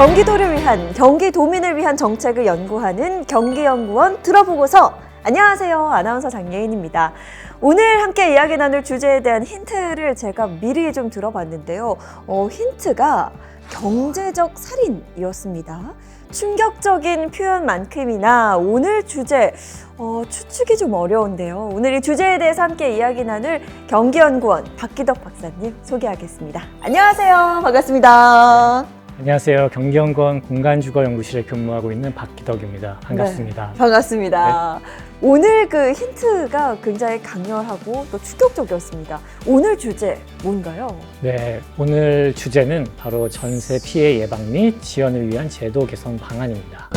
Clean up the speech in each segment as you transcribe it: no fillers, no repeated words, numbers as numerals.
경기도를 위한, 경기도민을 위한 정책을 연구하는 경기연구원 들어보고서. 안녕하세요. 아나운서 장예인입니다. 오늘 함께 이야기 나눌 주제에 대한 힌트를 제가 미리 좀 들어봤는데요. 힌트가 경제적 살인이었습니다. 충격적인 표현만큼이나 오늘 주제 추측이 좀 어려운데요. 오늘 이 주제에 대해서 함께 이야기 나눌 경기연구원 박기덕 박사님 소개하겠습니다. 안녕하세요. 반갑습니다. 안녕하세요. 경기연구원 공간주거연구실에 근무하고 있는 박기덕입니다. 반갑습니다. 네, 반갑습니다. 네. 오늘 그 힌트가 굉장히 강렬하고 또 충격적이었습니다. 오늘 주제 뭔가요? 네, 오늘 주제는 바로 전세 피해 예방 및 지원을 위한 제도 개선 방안입니다.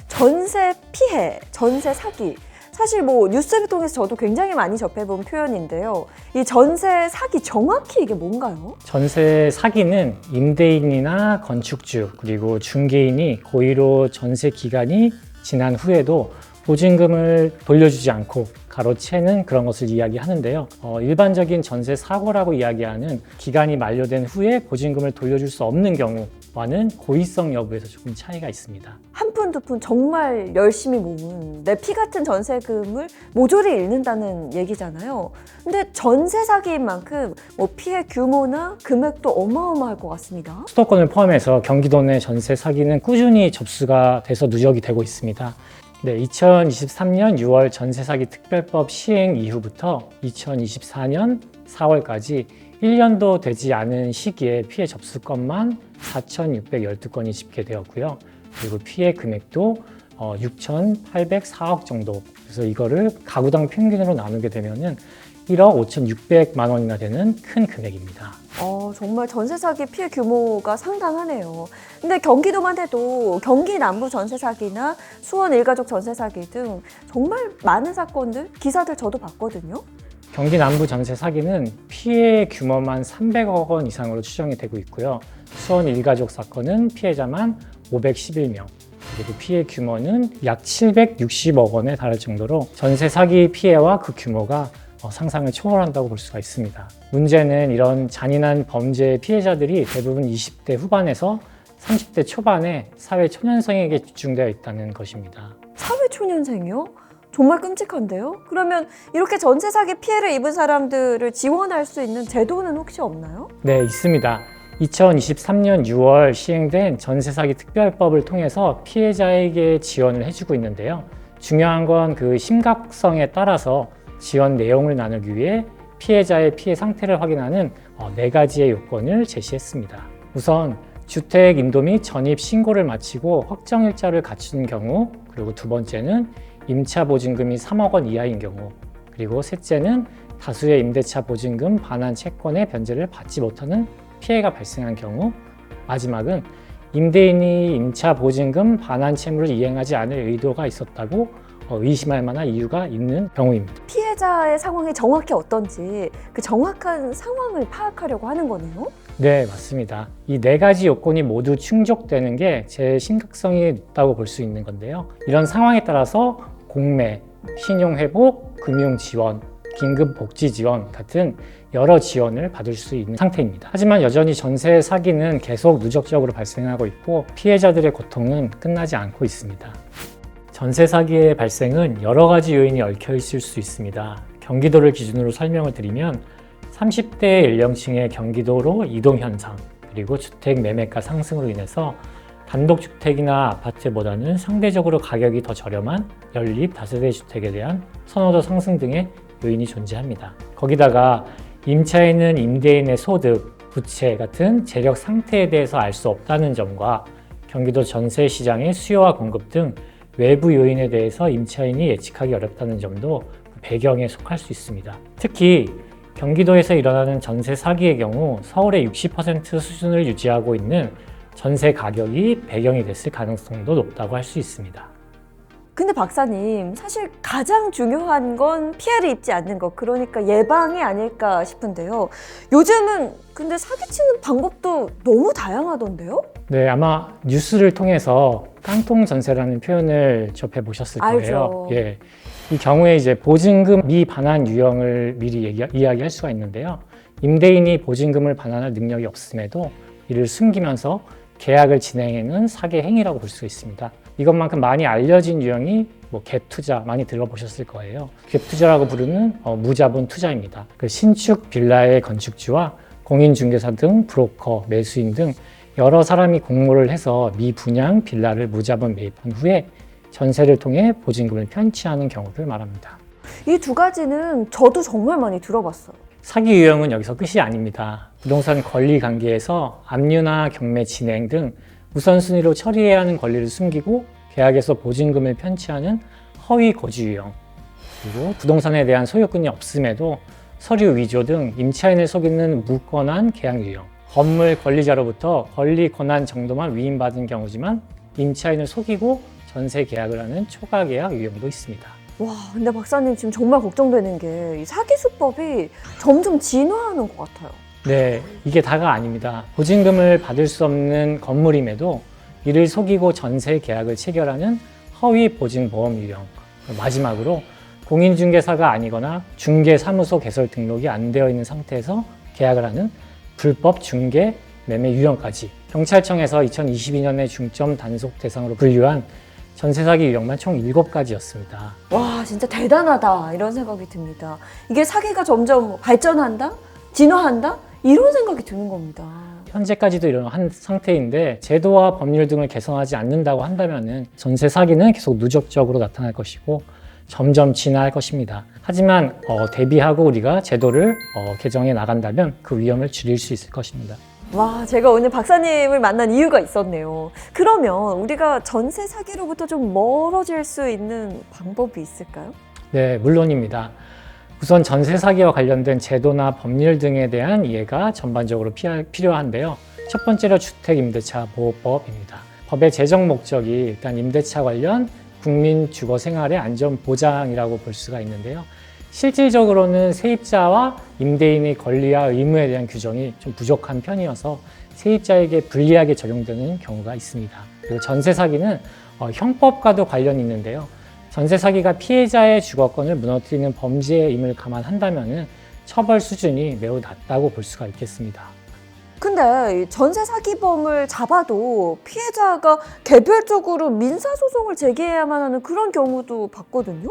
전세 피해, 전세 사기. 사실 뉴스를 통해서 저도 굉장히 많이 접해본 표현인데요. 이 전세 사기 정확히 이게 뭔가요? 전세 사기는 임대인이나 건축주 그리고 중개인이 고의로 전세 기간이 지난 후에도 보증금을 돌려주지 않고 가로채는 그런 것을 이야기하는데요. 일반적인 전세 사고라고 이야기하는 기간이 만료된 후에 보증금을 돌려줄 수 없는 경우와는 고의성 여부에서 조금 차이가 있습니다. 한 푼, 두 푼 정말 열심히 모은 내 피 같은 전세금을 모조리 잃는다는 얘기잖아요. 근데 전세 사기인 만큼 피해 규모나 금액도 어마어마할 것 같습니다. 수도권을 포함해서 경기도 내 전세 사기는 꾸준히 접수가 돼서 누적이 되고 있습니다. 네, 2023년 6월 전세사기 특별법 시행 이후부터 2024년 4월까지 1년도 되지 않은 시기에 피해 접수건만 4,612건이 집계되었고요. 그리고 피해 금액도 6,804억 정도. 그래서 이거를 가구당 평균으로 나누게 되면은 1억 5,600만 원이나 되는 큰 금액입니다. 정말 전세 사기 피해 규모가 상당하네요. 근데 경기도만 해도 경기 남부 전세 사기나 수원 일가족 전세 사기 등 정말 많은 사건들, 기사들 저도 봤거든요. 경기 남부 전세 사기는 피해 규모만 300억 원 이상으로 추정이 되고 있고요. 수원 일가족 사건은 피해자만 511명, 그리고 피해 규모는 약 760억 원에 달할 정도로 전세 사기 피해와 그 규모가 상상을 초월한다고 볼 수가 있습니다. 문제는 이런 잔인한 범죄 피해자들이 대부분 20대 후반에서 30대 초반의 사회 초년생에게 집중되어 있다는 것입니다. 사회 초년생이요? 정말 끔찍한데요? 그러면 이렇게 전세 사기 피해를 입은 사람들을 지원할 수 있는 제도는 혹시 없나요? 네, 있습니다. 2023년 6월 시행된 전세사기 특별법을 통해서 피해자에게 지원을 해주고 있는데요. 중요한 건 그 심각성에 따라서 지원 내용을 나누기 위해 피해자의 피해 상태를 확인하는 4가지의 요건을 제시했습니다. 우선 주택 인도 및 전입 신고를 마치고 확정일자를 갖춘 경우, 그리고 두 번째는 임차 보증금이 3억 원 이하인 경우, 그리고 셋째는 다수의 임대차 보증금 반환 채권의 변제를 받지 못하는 피해가 발생한 경우, 마지막은 임대인이 임차 보증금 반환 채무를 이행하지 않을 의도가 있었다고 의심할 만한 이유가 있는 경우입니다. 피해자의 상황이 정확히 어떤지 그 정확한 상황을 파악하려고 하는 거네요? 네, 맞습니다. 이 4가지 요건이 모두 충족되는 게 제일 심각성이 높다고 볼 수 있는 건데요. 이런 상황에 따라서 공매, 신용회복, 금융지원, 긴급복지지원 같은 여러 지원을 받을 수 있는 상태입니다. 하지만 여전히 전세 사기는 계속 누적적으로 발생하고 있고 피해자들의 고통은 끝나지 않고 있습니다. 전세 사기의 발생은 여러 가지 요인이 얽혀 있을 수 있습니다. 경기도를 기준으로 설명을 드리면 30대 연령층의 경기도로 이동 현상, 그리고 주택 매매가 상승으로 인해서 단독주택이나 아파트보다는 상대적으로 가격이 더 저렴한 연립 다세대 주택에 대한 선호도 상승 등의 요인이 존재합니다. 거기다가 임차인은 임대인의 소득, 부채 같은 재력 상태에 대해서 알 수 없다는 점과 경기도 전세 시장의 수요와 공급 등 외부 요인에 대해서 임차인이 예측하기 어렵다는 점도 배경에 속할 수 있습니다. 특히 경기도에서 일어나는 전세 사기의 경우 서울의 60% 수준을 유지하고 있는 전세 가격이 배경이 됐을 가능성도 높다고 할 수 있습니다. 근데 박사님, 사실 가장 중요한 건 피해를 입지 않는 것, 그러니까 예방이 아닐까 싶은데요. 요즘은 근데 사기치는 방법도 너무 다양하던데요? 네, 아마 뉴스를 통해서 깡통 전세라는 표현을 접해보셨을 거예요. 알죠. 예, 이 경우에 이제 보증금 미반환 유형을 미리 이야기할 수가 있는데요. 임대인이 보증금을 반환할 능력이 없음에도 이를 숨기면서 계약을 진행하는 사기 행위라고 볼 수 있습니다. 이것만큼 많이 알려진 유형이 갭 투자 많이 들어보셨을 거예요. 갭 투자라고 부르는 무자본 투자입니다. 그 신축 빌라의 건축주와 공인중개사 등 브로커, 매수인 등 여러 사람이 공모를 해서 미분양 빌라를 무자본 매입한 후에 전세를 통해 보증금을 편취하는 경우를 말합니다. 이 두 가지는 저도 정말 많이 들어봤어요. 사기 유형은 여기서 끝이 아닙니다. 부동산 권리 관계에서 압류나 경매 진행 등 우선순위로 처리해야 하는 권리를 숨기고 계약에서 보증금을 편취하는 허위 거주 유형, 그리고 부동산에 대한 소유권이 없음에도 서류 위조 등 임차인을 속이는 무권한 계약 유형, 건물 관리자로부터 권리 권한 정도만 위임받은 경우지만 임차인을 속이고 전세 계약을 하는 초과 계약 유형도 있습니다. 와, 근데 박사님 지금 정말 걱정되는 게 이 사기 수법이 점점 진화하는 것 같아요. 네, 이게 다가 아닙니다. 보증금을 받을 수 없는 건물임에도 이를 속이고 전세 계약을 체결하는 허위 보증보험 유형, 마지막으로 공인중개사가 아니거나 중개사무소 개설 등록이 안 되어 있는 상태에서 계약을 하는 불법 중개 매매 유형까지 경찰청에서 2022년에 중점 단속 대상으로 분류한 전세 사기 유형만 총 7가지였습니다. 와, 진짜 대단하다 이런 생각이 듭니다. 이게 사기가 점점 발전한다? 진화한다? 이런 생각이 드는 겁니다. 현재까지도 이런 한 상태인데 제도와 법률 등을 개선하지 않는다고 한다면 전세 사기는 계속 누적적으로 나타날 것이고 점점 진화할 것입니다. 하지만 대비하고 우리가 제도를 개정해 나간다면 그 위험을 줄일 수 있을 것입니다. 와, 제가 오늘 박사님을 만난 이유가 있었네요. 그러면 우리가 전세 사기로부터 좀 멀어질 수 있는 방법이 있을까요? 네, 물론입니다. 우선 전세 사기와 관련된 제도나 법률 등에 대한 이해가 전반적으로 필요한데요. 첫 번째로 주택임대차 보호법입니다. 법의 제정 목적이 일단 임대차 관련 국민 주거 생활의 안전 보장이라고 볼 수가 있는데요. 실질적으로는 세입자와 임대인의 권리와 의무에 대한 규정이 좀 부족한 편이어서 세입자에게 불리하게 적용되는 경우가 있습니다. 그리고 전세 사기는 형법과도 관련이 있는데요. 전세 사기가 피해자의 주거권을 무너뜨리는 범죄임을 감안한다면 처벌 수준이 매우 낮다고 볼 수가 있겠습니다. 근데 이 전세 사기범을 잡아도 피해자가 개별적으로 민사소송을 제기해야만 하는 그런 경우도 봤거든요?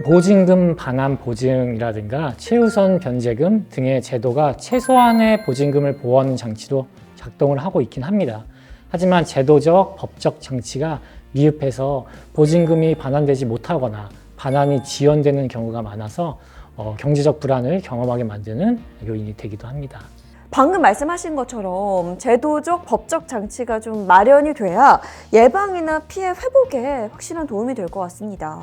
보증금 반환 보증이라든가 최우선 변제금 등의 제도가 최소한의 보증금을 보호하는 장치로 작동을 하고 있긴 합니다. 하지만 제도적, 법적 장치가 미흡해서 보증금이 반환되지 못하거나 반환이 지연되는 경우가 많아서 경제적 불안을 경험하게 만드는 요인이 되기도 합니다. 방금 말씀하신 것처럼 제도적, 법적 장치가 좀 마련이 돼야 예방이나 피해 회복에 확실한 도움이 될 것 같습니다.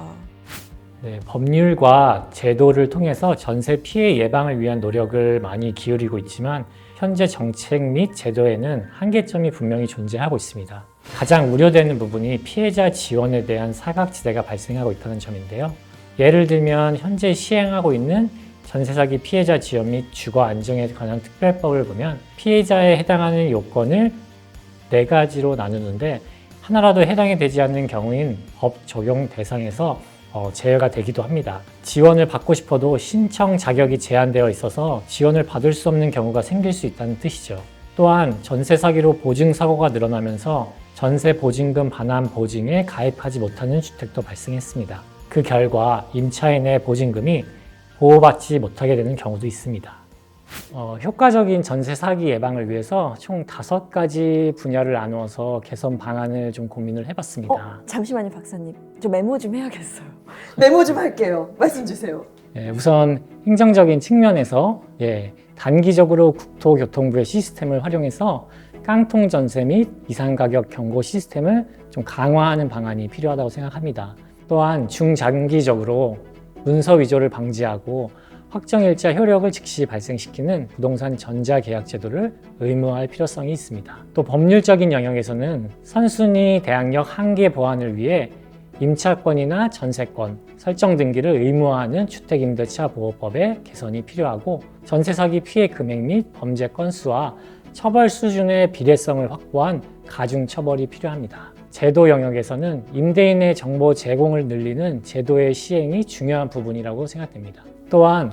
네, 법률과 제도를 통해서 전세 피해 예방을 위한 노력을 많이 기울이고 있지만 현재 정책 및 제도에는 한계점이 분명히 존재하고 있습니다. 가장 우려되는 부분이 피해자 지원에 대한 사각지대가 발생하고 있다는 점인데요. 예를 들면 현재 시행하고 있는 전세 사기 피해자 지원 및 주거 안정에 관한 특별법을 보면 피해자에 해당하는 요건을 4가지로 나누는데 하나라도 해당이 되지 않는 경우인 법 적용 대상에서 제외가 되기도 합니다. 지원을 받고 싶어도 신청 자격이 제한되어 있어서 지원을 받을 수 없는 경우가 생길 수 있다는 뜻이죠. 또한 전세 사기로 보증 사고가 늘어나면서 전세 보증금 반환 보증에 가입하지 못하는 주택도 발생했습니다. 그 결과 임차인의 보증금이 보호받지 못하게 되는 경우도 있습니다. 효과적인 전세 사기 예방을 위해서 총 5가지 분야를 나누어서 개선 방안을 좀 고민을 해봤습니다. 잠시만요, 박사님. 저 메모 좀 해야겠어요. 메모 좀 할게요. 말씀 주세요. 우선 행정적인 측면에서 단기적으로 국토교통부의 시스템을 활용해서 깡통 전세 및 이상가격 경고 시스템을 좀 강화하는 방안이 필요하다고 생각합니다. 또한 중장기적으로 문서 위조를 방지하고 확정일자 효력을 즉시 발생시키는 부동산 전자계약 제도를 의무화할 필요성이 있습니다. 또 법률적인 영역에서는 선순위 대항력 한계 보완을 위해 임차권이나 전세권, 설정 등기를 의무화하는 주택임대차 보호법의 개선이 필요하고 전세 사기 피해 금액 및 범죄 건수와 처벌 수준의 비례성을 확보한 가중 처벌이 필요합니다. 제도 영역에서는 임대인의 정보 제공을 늘리는 제도의 시행이 중요한 부분이라고 생각됩니다. 또한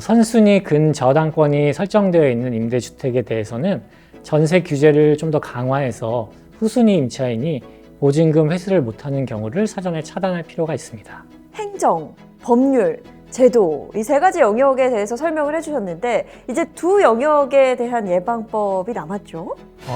선순위 근저당권이 설정되어 있는 임대주택에 대해서는 전세 규제를 좀 더 강화해서 후순위 임차인이 보증금 회수를 못하는 경우를 사전에 차단할 필요가 있습니다. 행정, 법률, 제도 이 세 가지 영역에 대해서 설명을 해주셨는데 이제 두 영역에 대한 예방법이 남았죠?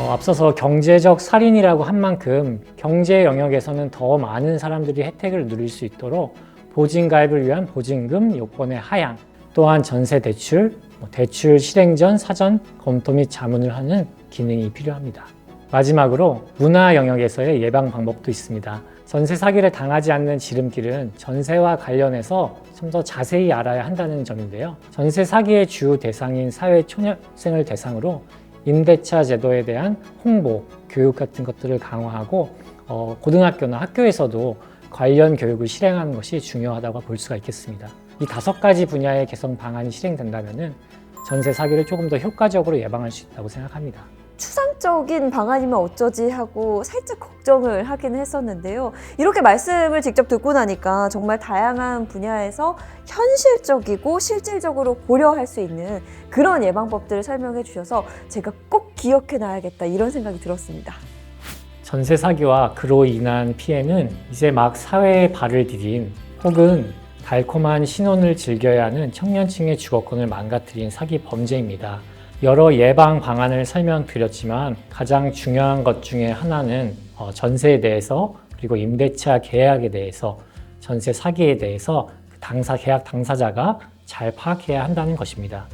앞서서 경제적 살인이라고 한 만큼 경제 영역에서는 더 많은 사람들이 혜택을 누릴 수 있도록 보증가입을 위한 보증금 요건의 하향, 또한 전세 대출, 대출 실행 전 사전 검토 및 자문을 하는 기능이 필요합니다. 마지막으로 문화 영역에서의 예방 방법도 있습니다. 전세 사기를 당하지 않는 지름길은 전세와 관련해서 좀 더 자세히 알아야 한다는 점인데요. 전세 사기의 주 대상인 사회 초년생을 대상으로 임대차 제도에 대한 홍보, 교육 같은 것들을 강화하고 고등학교나 학교에서도 관련 교육을 실행하는 것이 중요하다고 볼 수가 있겠습니다. 이 5가지 분야의 개선 방안이 실행된다면 전세 사기를 조금 더 효과적으로 예방할 수 있다고 생각합니다. 추상적인 방안이면 어쩌지 하고 살짝 걱정을 하긴 했었는데요. 이렇게 말씀을 직접 듣고 나니까 정말 다양한 분야에서 현실적이고 실질적으로 고려할 수 있는 그런 예방법들을 설명해 주셔서 제가 꼭 기억해 놔야겠다 이런 생각이 들었습니다. 전세 사기와 그로 인한 피해는 이제 막 사회에 발을 디딘 혹은 달콤한 신혼을 즐겨야 하는 청년층의 주거권을 망가뜨린 사기 범죄입니다. 여러 예방 방안을 설명드렸지만 가장 중요한 것 중에 하나는 전세에 대해서 그리고 임대차 계약에 대해서 전세 사기에 대해서 계약 당사자가 잘 파악해야 한다는 것입니다.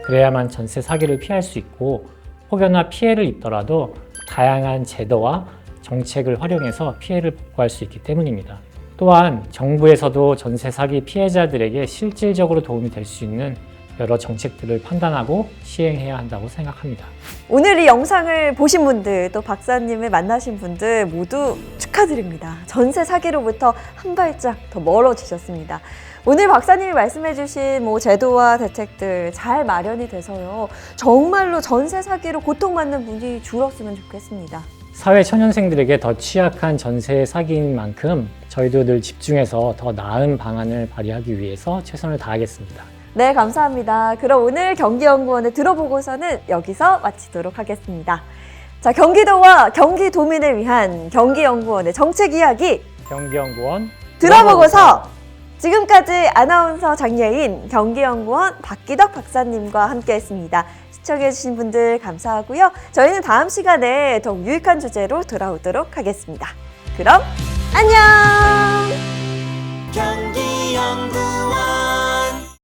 그래야만 전세 사기를 피할 수 있고 혹여나 피해를 입더라도 다양한 제도와 정책을 활용해서 피해를 복구할 수 있기 때문입니다. 또한 정부에서도 전세 사기 피해자들에게 실질적으로 도움이 될 수 있는 여러 정책들을 판단하고 시행해야 한다고 생각합니다. 오늘 이 영상을 보신 분들 또 박사님을 만나신 분들 모두 축하드립니다. 전세 사기로부터 한 발짝 더 멀어지셨습니다. 오늘 박사님이 말씀해주신 제도와 대책들 잘 마련이 돼서요. 정말로 전세 사기로 고통받는 분이 줄었으면 좋겠습니다. 사회 초년생들에게 더 취약한 전세 사기인 만큼 저희도 늘 집중해서 더 나은 방안을 발휘하기 위해서 최선을 다하겠습니다. 네, 감사합니다. 그럼 오늘 경기연구원의 들어보고서는 여기서 마치도록 하겠습니다. 자, 경기도와 경기도민을 위한 경기연구원의 정책 이야기 경기연구원 들어보고서 지금까지 아나운서 장예인, 경기연구원 박기덕 박사님과 함께했습니다. 시청해주신 분들 감사하고요. 저희는 다음 시간에 더욱 유익한 주제로 돌아오도록 하겠습니다. 그럼 안녕! 경기연구원